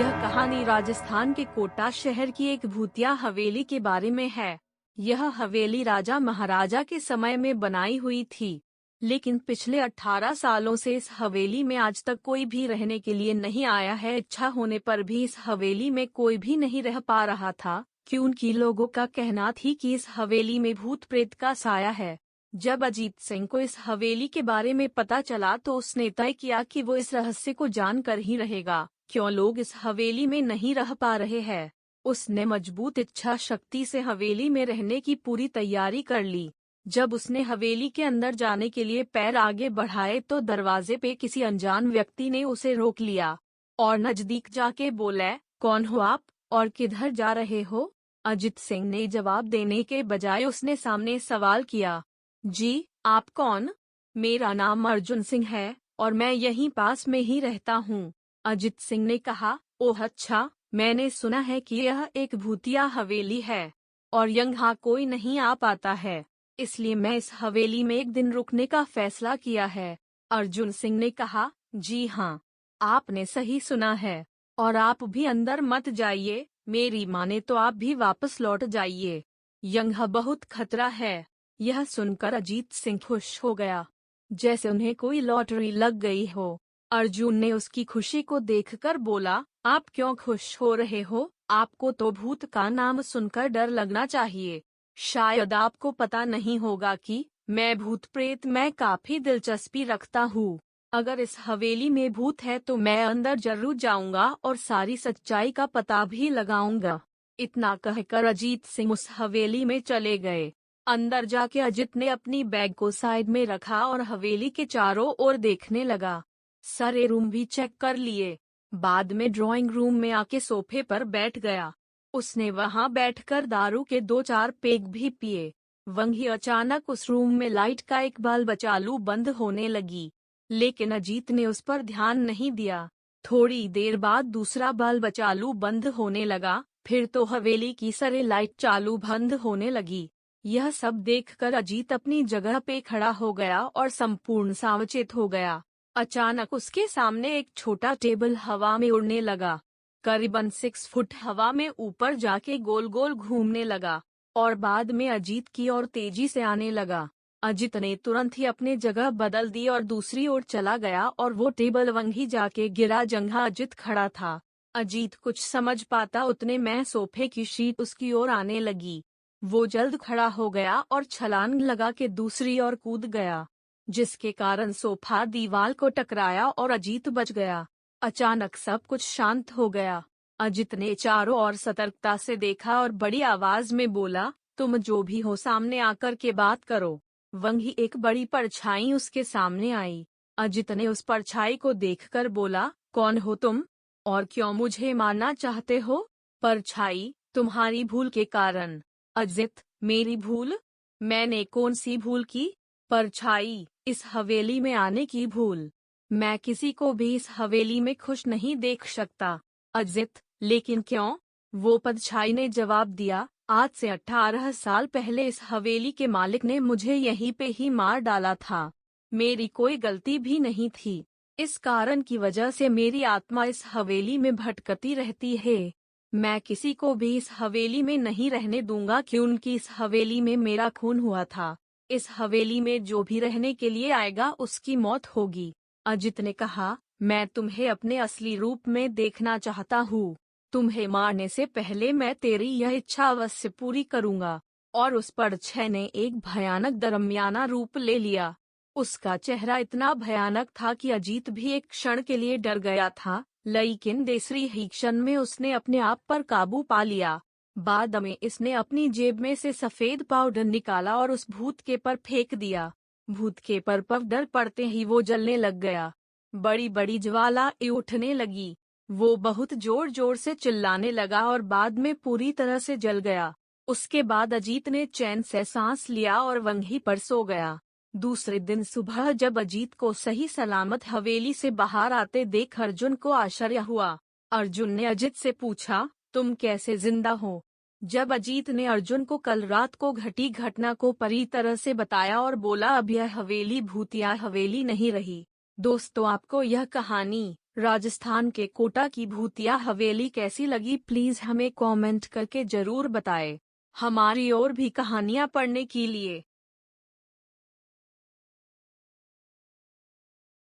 यह कहानी राजस्थान के कोटा शहर की एक भूतिया हवेली के बारे में है। यह हवेली राजा महाराजा के समय में बनाई हुई थी, लेकिन पिछले 18 सालों से इस हवेली में आज तक कोई भी रहने के लिए नहीं आया है। इच्छा होने पर भी इस हवेली में कोई भी नहीं रह पा रहा था, क्योंकि लोगों का कहना थी कि इस हवेली में भूत प्रेत का साया है। जब अजीत सिंह को इस हवेली के बारे में पता चला तो उसने तय किया कि वो इस रहस्य को जानकर ही रहेगा, क्यों लोग इस हवेली में नहीं रह पा रहे हैं। उसने मजबूत इच्छा शक्ति से हवेली में रहने की पूरी तैयारी कर ली। जब उसने हवेली के अंदर जाने के लिए पैर आगे बढ़ाए तो दरवाजे पे किसी अनजान व्यक्ति ने उसे रोक लिया और नजदीक जाके बोला, कौन हो आप और किधर जा रहे हो? अजित सिंह ने जवाब देने के बजाय उसने सामने सवाल किया, जी आप कौन? मेरा नाम अर्जुन सिंह है और मैं यहीं पास में ही रहता हूँ। अजित सिंह ने कहा, ओह अच्छा, मैंने सुना है कि यह एक भूतिया हवेली है और यहाँ कोई नहीं आ पाता है, इसलिए मैं इस हवेली में एक दिन रुकने का फैसला किया है। अर्जुन सिंह ने कहा, जी हाँ, आपने सही सुना है और आप भी अंदर मत जाइए, मेरी माने तो आप भी वापस लौट जाइए, यहाँ बहुत खतरा है। यह सुनकर अजीत सिंह खुश हो गया, जैसे उन्हें कोई लॉटरी लग गई हो। अर्जुन ने उसकी खुशी को देखकर बोला, आप क्यों खुश हो रहे हो? आपको तो भूत का नाम सुनकर डर लगना चाहिए। शायद आपको पता नहीं होगा कि मैं भूत प्रेत में काफी दिलचस्पी रखता हूँ। अगर इस हवेली में भूत है तो मैं अंदर जरूर जाऊंगा और सारी सच्चाई का पता भी लगाऊंगा। इतना कहकर अजीत सिंह उस हवेली में चले गए। अंदर जाके अजित ने अपनी बैग को साइड में रखा और हवेली के चारों ओर देखने लगा। सारे रूम भी चेक कर लिए। बाद में ड्राइंग रूम में आके सोफे पर बैठ गया। उसने वहां बैठकर दारू के 2-4 पेग भी पिए। वहीं अचानक उस रूम में लाइट का एक बल्ब चालू बंद होने लगी, लेकिन अजीत ने उस पर ध्यान नहीं दिया। थोड़ी देर बाद दूसरा बल्ब चालू बंद होने लगा, फिर तो हवेली की सारी लाइट चालू बंद होने लगी। यह सब देखकर अजीत अपनी जगह पे खड़ा हो गया और संपूर्ण सावचेत हो गया। अचानक उसके सामने एक छोटा टेबल हवा में उड़ने लगा। करीबन 6 फुट हवा में ऊपर जाके गोल गोल घूमने लगा और बाद में अजीत की ओर तेजी से आने लगा। अजीत ने तुरंत ही अपनी जगह बदल दी और दूसरी ओर चला गया और वो टेबल वहीं जाके गिरा जहाँ अजीत खड़ा था। अजीत कुछ समझ पाता उतने में सोफे की शीट उसकी ओर आने लगी। वो जल्द खड़ा हो गया और छलांग लगा के दूसरी ओर कूद गया, जिसके कारण सोफा दीवार को टकराया और अजीत बच गया। अचानक सब कुछ शांत हो गया। अजीत ने चारों ओर सतर्कता से देखा और बड़ी आवाज में बोला, तुम जो भी हो सामने आकर के बात करो। वहीं एक बड़ी परछाई उसके सामने आई। अजीत ने उस परछाई को देखकर बोला, कौन हो तुम और क्यों मुझे मारना चाहते हो? परछाई, तुम्हारी भूल के कारण। अजीत, मेरी भूल? मैंने कौन सी भूल की? परछाई, इस हवेली में आने की भूल। मैं किसी को भी इस हवेली में खुश नहीं देख सकता। अजीत, लेकिन क्यों? वो परछाई ने जवाब दिया, आज से 18 साल पहले इस हवेली के मालिक ने मुझे यहीं पे ही मार डाला था। मेरी कोई गलती भी नहीं थी। इस कारण की वजह से मेरी आत्मा इस हवेली में भटकती रहती है। मैं किसी को भी इस हवेली में नहीं रहने दूंगा, क्योंकि इस हवेली में मेरा खून हुआ था। इस हवेली में जो भी रहने के लिए आएगा उसकी मौत होगी। अजीत ने कहा, मैं तुम्हें अपने असली रूप में देखना चाहता हूँ। तुम्हें मारने से पहले मैं तेरी यह इच्छा अवश्य पूरी करूँगा। और उस परछाई ने एक भयानक दरमियाना रूप ले लिया। उसका चेहरा इतना भयानक था कि अजीत भी एक क्षण के लिए डर गया था, लेकिन दूसरी ही क्षण में उसने अपने आप पर काबू पा लिया। बाद में इसने अपनी जेब में से सफेद पाउडर निकाला और उस भूत के पर फेंक दिया। भूत के पर डर पड़ते ही वो जलने लग गया। बड़ी बड़ी ज्वाला उठने लगी। वो बहुत जोर जोर से चिल्लाने लगा और बाद में पूरी तरह से जल गया। उसके बाद अजीत ने चैन से सांस लिया और वहीं पर सो गया। दूसरे दिन सुबह जब अजीत को सही सलामत हवेली से बाहर आते देख अर्जुन को आश्चर्य हुआ। अर्जुन ने अजीत से पूछा, तुम कैसे जिंदा हो? जब अजीत ने अर्जुन को कल रात को घटी घटना को पूरी तरह से बताया और बोला, अब यह हवेली भूतिया हवेली नहीं रही। दोस्तों, आपको यह कहानी राजस्थान के कोटा की भूतिया हवेली कैसी लगी, प्लीज हमें कमेंट करके जरूर बताएं। हमारी और भी कहानियाँ पढ़ने के लिए